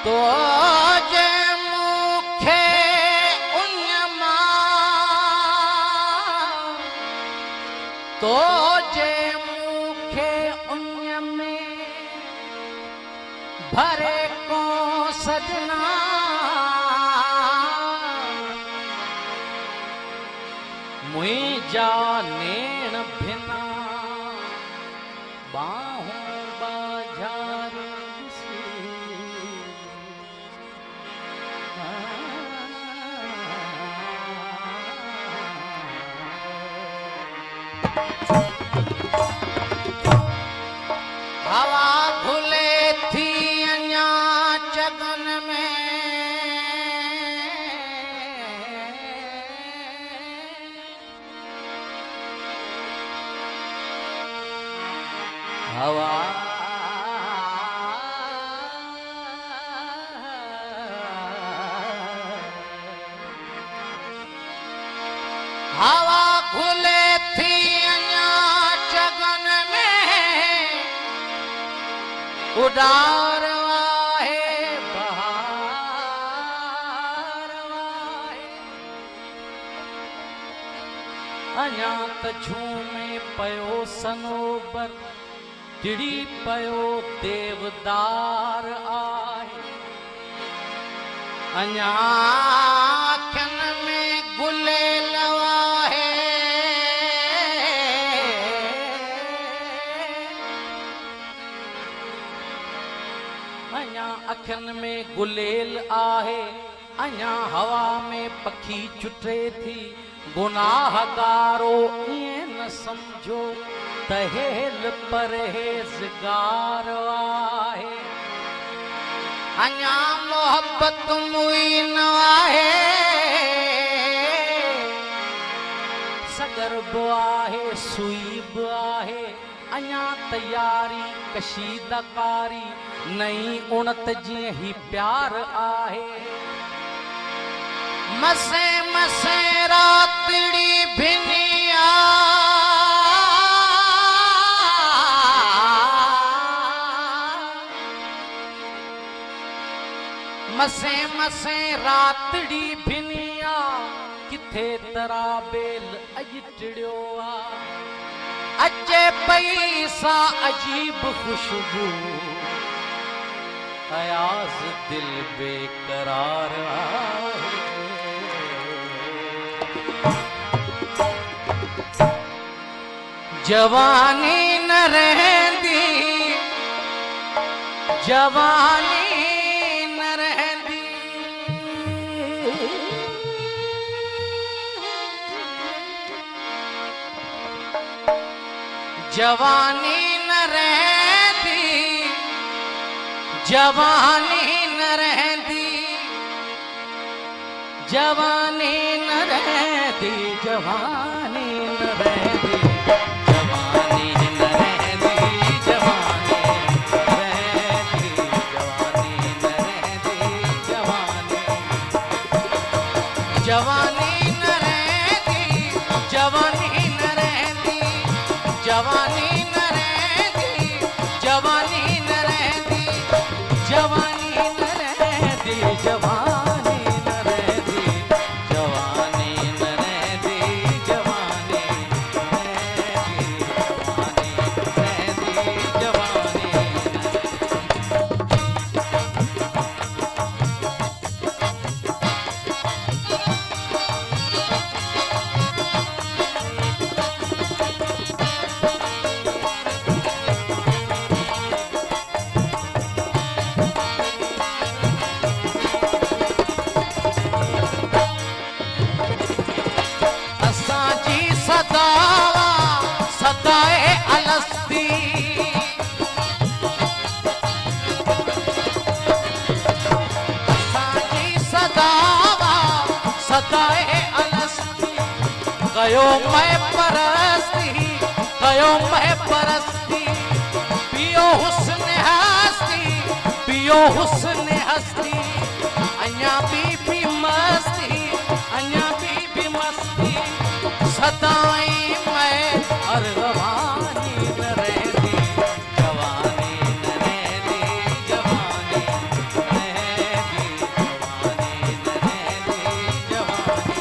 तो जे मुखे उन्यमा तो जे मुखे उन्यमे भरे को सजना मुई जानेण भिना बाहों बाजार हवा घुले थी अञा चगन में हवा हवा घुले थी अञा चगन में उडार वाहे बहार वाहे अञा त झूमे पयो सनोबर टिड़ी पयो देवदार आहे अञा अखियुनि में गुलेल वाहे अञा अखियुनि में गुलेल आहे अञा हवा में पखी चुटे थी गुनाहगारो ईअं न समझो तहेल परहेज़गार आहे अञा मोहब्बत मुई न आहे सगर बि आहे सुई बि आहे अञा तयारी कशीदकारी नई उणत जीअं ही प्यार आहे मसे मसे रातड़ी भिनिया मसे मसे रातड़ी भिनिया किथे तराबेल अज टिड़ियो आ अचे पई सा अजीब खुशबू अयाज दिल बेकरार जवानी न रहंदी जवानी न रहंदी जवानी न रहंदी जवानी न रहंदी जवानी न रहंदी जवानी न रहंदी जवानी न रहती जवानी न रहती जवानी न रहती जवानी न रहती जवानी न रहती जवानी न रहती जवानी न रहती जवानी न रहती कयो मैं परस्ती, कयो मैं परस्ती, पियो हुस्न हस्ती, पियो हुस्न हस्ती, अञा भी मस्ती, अञा भी मस्ती, सदाई मैं अरवानी न रहती, जवानी न रहती, जवानी न रहती, जवानी न रहती, जवानी।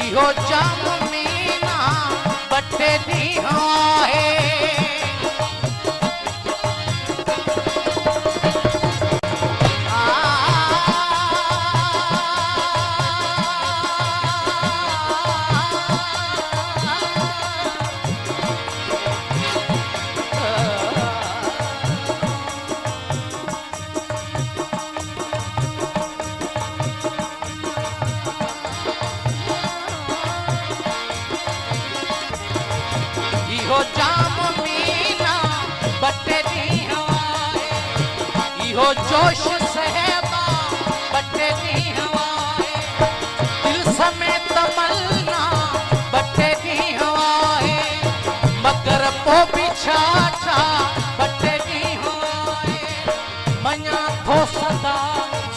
इहो जाम मीना बटे दी है, इहो जाम मीना बटे दी हवाए, इहो जोश सहबा बटे दी हवाए, दिल समेत तमन्ना बटे दी हवाए, मगर पो भी छा बटे दी हवाए, मञा थो सदा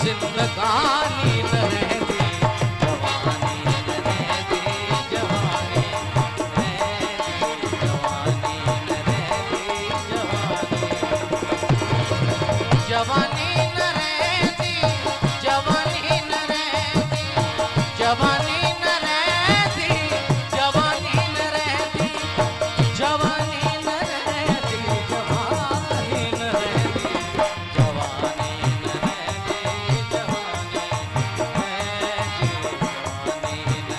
जिंदगानी न रहंदी, जवानी न रहंदी, जवानी जवानी न रहती, जवानी न रहती, जवानी न रहती, जवानी न रहती, जवानी न रहती, जवानी न रहती, जवानी न रहती, जवानी न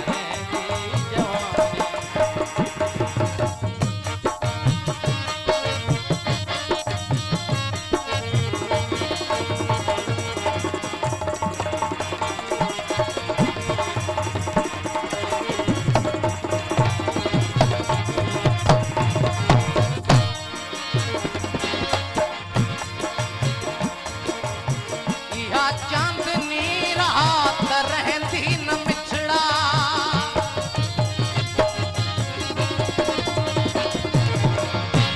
रहती, जवानी। इहा चांदनी रात रहंदी न मिछड़ा,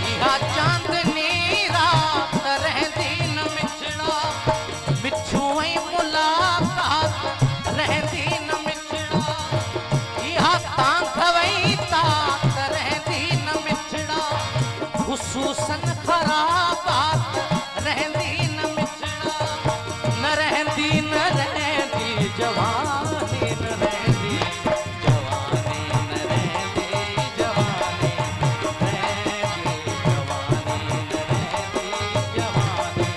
इहा चांदनी रात रहंदी न मिछड़ा, मिठू ऐं मुलाकात रहंदी न मिछड़ा, इहा तांख वई तात रहंदी न मिछड़ा, ख़ुसूसन ख़राबात रहंदी न मिछड़ा, न रहंदी न रहंदी, जवानी न रहंदी, जवानी न रहंदी, जवानी न रहंदी, जवानी न रहंदी, जवानी।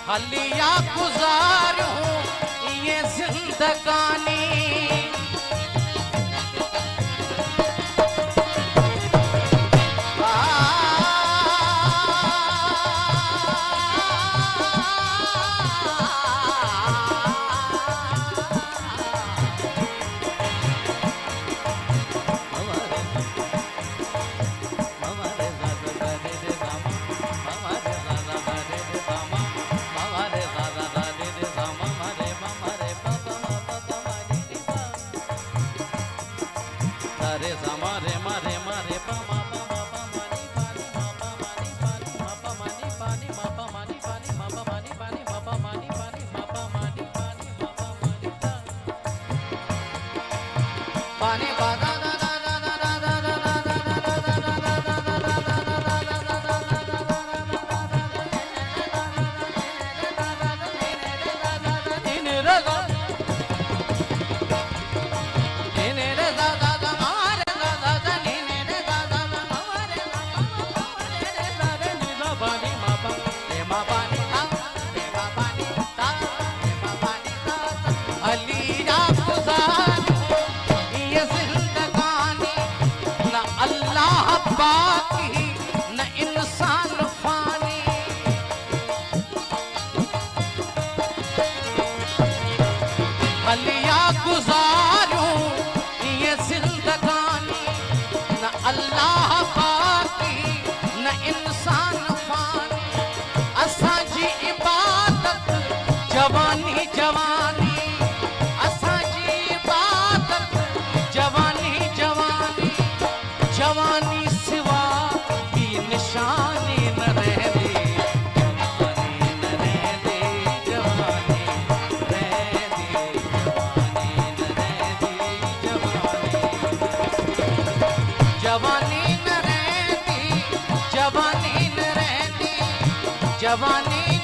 हलिया गुजारूं ये जिंदगानी, पानी बादा इन रगा जवानी न रहती, जवानी न रहती, जवानी